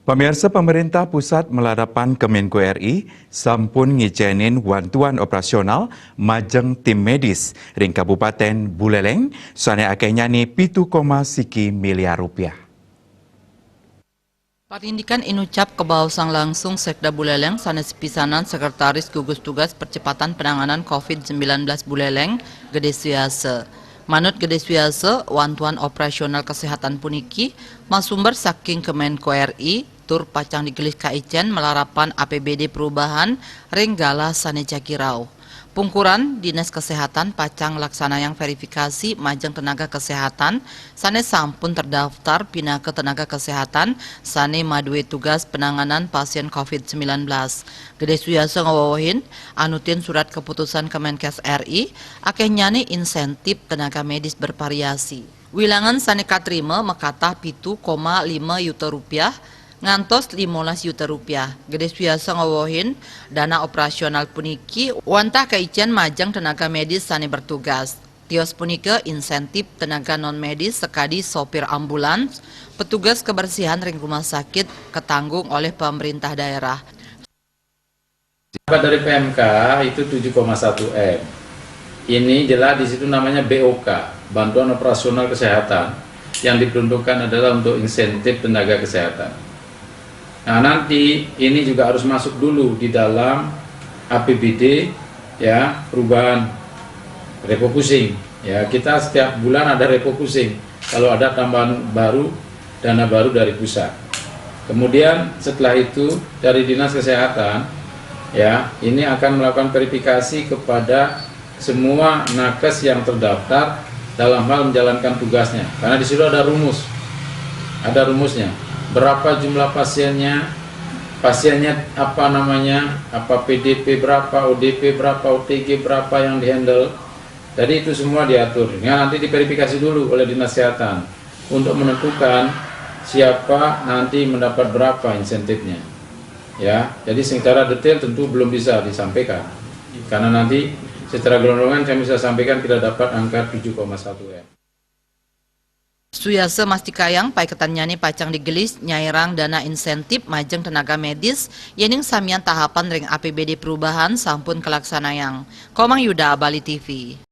Pemirsa, pemerintah pusat meladapan Kemenko RI sampun ngijenin bantuan operasional majeng tim medis ring Kabupaten Buleleng sane akehnya ni 7,1 miliar rupiah. Parindikan inucap kebausang langsung Sekda Buleleng sanes pisanan Sekretaris Gugus Tugas Percepatan Penanganan COVID-19 Buleleng, Gede Suyase. Manut Gede Suyase, wantuan operasional kesehatan puniki masumber saking Kemenko RI tur pacang digelis kaicen melarapan APBD perubahan Renggala sane Jakirau. Pungkuran Dinas Kesehatan pacang laksana yang verifikasi majeng tenaga kesehatan sane sampun terdaftar pinaka tenaga kesehatan sane madue tugas penanganan pasien COVID-19. Gede Suyase ngawawahin anutin surat keputusan Kemenkes RI akehnya nih insentif tenaga medis bervariasi. Wilangan sane katrima makatah 7,5 juta rupiah ngantos 15 juta rupiah. Gede Suyase ngawohin dana operasional puniki wantah kaicen majang tenaga medis sane bertugas. Tios punike insentif tenaga non medis sekadi sopir ambulans, petugas kebersihan ring rumah sakit ketanggung oleh pemerintah daerah. Dari PMK itu 7,1 M. Ini jelas di situ namanya BOK, bantuan operasional kesehatan, yang diperuntukkan adalah untuk insentif tenaga kesehatan. Nah, nanti ini juga harus masuk dulu di dalam APBD ya, perubahan refocusing. Ya, kita setiap bulan ada refocusing kalau ada tambahan baru, dana baru dari pusat. Kemudian setelah itu dari Dinas Kesehatan ya, ini akan melakukan verifikasi kepada semua nakes yang terdaftar dalam hal menjalankan tugasnya. Karena di situ ada rumus. Ada rumusnya. Berapa jumlah pasiennya apa namanya, apa PDP berapa, ODP berapa, OTG berapa yang dihandle. Jadi itu semua diatur. Ya, nanti diverifikasi dulu oleh Dinas Kesehatan untuk menentukan siapa nanti mendapat berapa insentifnya. Ya, jadi secara detail tentu belum bisa disampaikan. Karena nanti secara gelondongan saya bisa sampaikan tidak dapat angka 7,1 M. Suyase mastikayang pai ketannyani pacang digelis nyairang dana insentif majeng tenaga medis yening samian tahapan ring APBD perubahan sampun kelaksanayang. Komang Yuda, Bali TV.